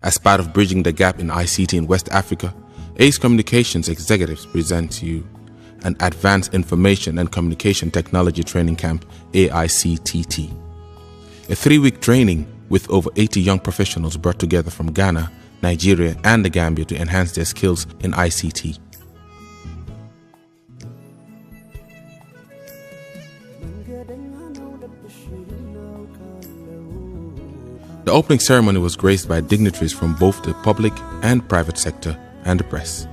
As part of bridging the gap in ICT in West Africa, Aictt Communications executives present to you an Advanced Information and Communication Technology Training Camp, AICTT. A 3-week training with over 80 young professionals brought together from Ghana, Nigeria, and the Gambia to enhance their skills in ICT. The opening ceremony was graced by dignitaries from both the public and private sector and the press.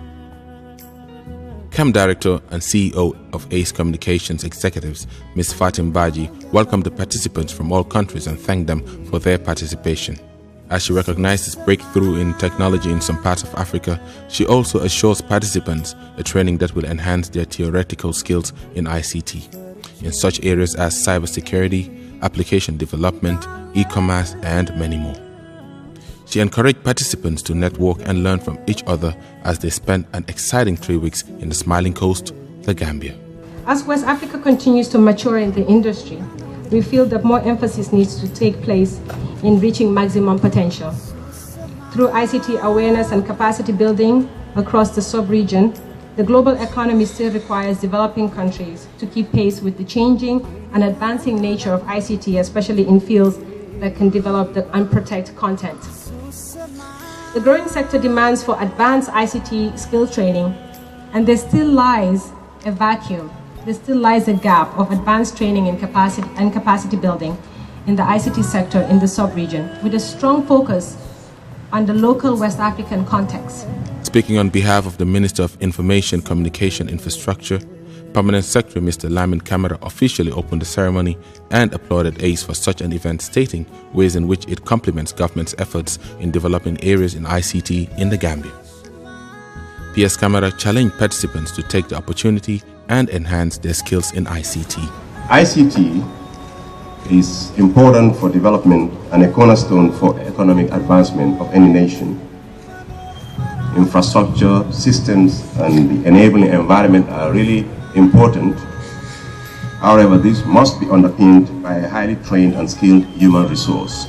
Camp Director and CEO of Aictt Communications Executives, Ms. Fatim Baji, welcomed the participants from all countries and thanked them for their participation. As she recognized this breakthrough in technology in some parts of Africa, she also assures participants a training that will enhance their theoretical skills in ICT, in such areas as cybersecurity, application development, e-commerce, and many more. She encouraged participants to network and learn from each other as they spent an exciting 3 weeks in the Smiling Coast, the Gambia. As West Africa continues to mature in the industry, we feel that more emphasis needs to take place in reaching maximum potential. Through ICT awareness and capacity building across the sub-region, the global economy still requires developing countries to keep pace with the changing and advancing nature of ICT, especially in fields that can develop and protect content. The growing sector demands for advanced ICT skill training, and there still lies a vacuum. There still lies a gap of advanced training and capacity building in the ICT sector in the sub-region, with a strong focus on the local West African context. Speaking on behalf of the Minister of Information, Communication, Infrastructure, Permanent Secretary Mr. Lamin Camara officially opened the ceremony and applauded Aictt for such an event, stating ways in which it complements government's efforts in developing areas in ICT in the Gambia. PS Camara challenged participants to take the opportunity and enhance their skills in ICT. ICT is important for development and a cornerstone for economic advancement of any nation. Infrastructure, systems, and the enabling environment are really important. However, this must be underpinned by a highly trained and skilled human resource.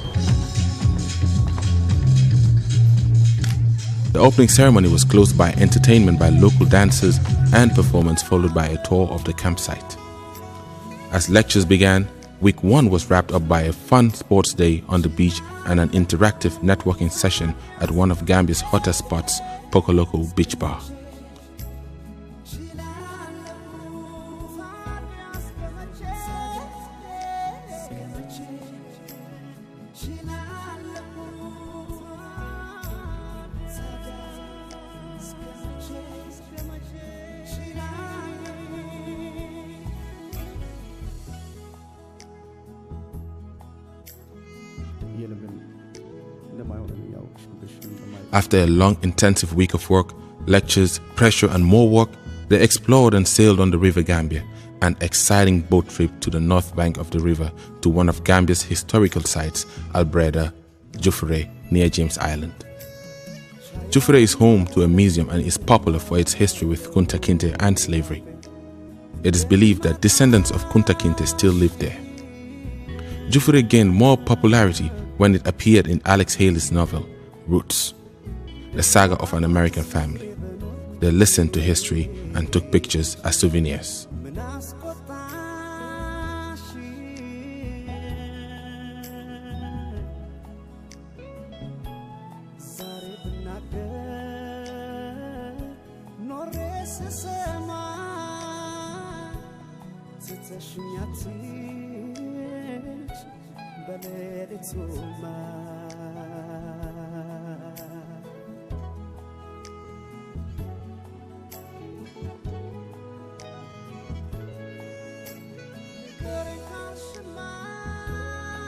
The opening ceremony was closed by entertainment by local dancers and performance, followed by a tour of the campsite. As lectures began, Week 1 was wrapped up by a fun sports day on the beach and an interactive networking session at one of Gambia's hottest spots, Pokoloko Beach Bar. After a long, intensive week of work, lectures, pressure, and more work, they explored and sailed on the River Gambia, an exciting boat trip to the north bank of the river to one of Gambia's historical sites, Albreda, Jufure, near James Island. Jufure is home to a museum and is popular for its history with Kunta Kinte and slavery. It is believed that descendants of Kunta Kinte still live there. Jufure gained more popularity when it appeared in Alex Haley's novel, Roots, the saga of an American family. They listened to history and took pictures as souvenirs.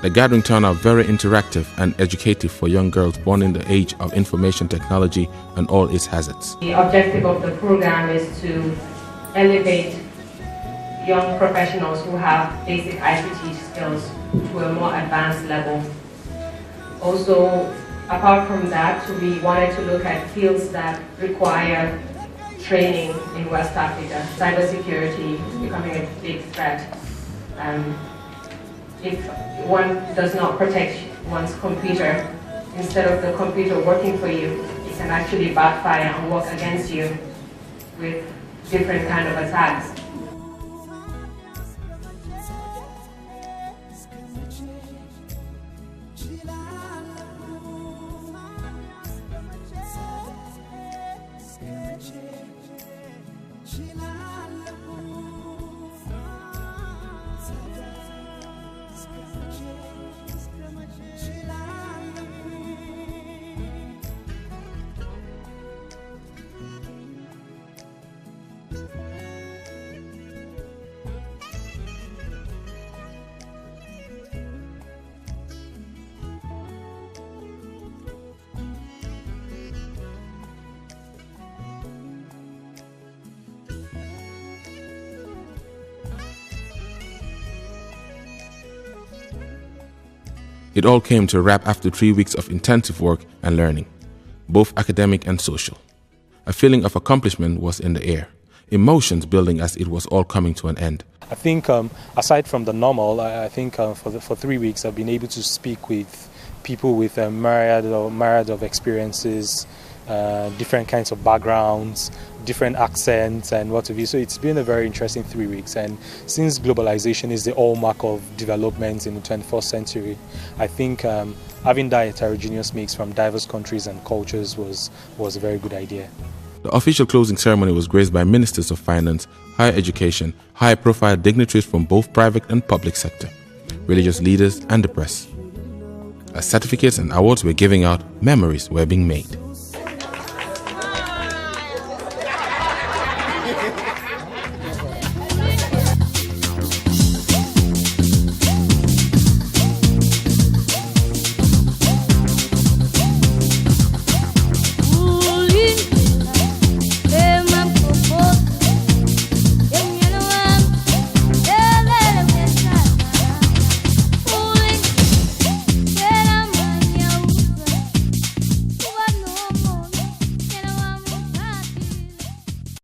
The gathering turned out very interactive and educative for young girls born in the age of information technology and all its hazards. The objective of the program is to elevate young professionals who have basic ICT skills to a more advanced level. Also, apart from that, we wanted to look at fields that require training in West Africa. Cybersecurity is becoming a big threat. If one does not protect one's computer, instead of the computer working for you, it can actually backfire and work against you with different kind of attacks. It all came to a wrap after 3 weeks of intensive work and learning, both academic and social. A feeling of accomplishment was in the air, emotions building as it was all coming to an end. I think aside from the normal, I think for 3 weeks I've been able to speak with people with a myriad of experiences, different kinds of backgrounds, different accents and what have you. So it's been a very interesting 3 weeks, and since globalization is the hallmark of development in the 21st century, I think having that heterogeneous mix from diverse countries and cultures was a very good idea. The official closing ceremony was graced by ministers of finance, higher education, high-profile dignitaries from both private and public sector, religious leaders and the press. As certificates and awards were giving out, memories were being made.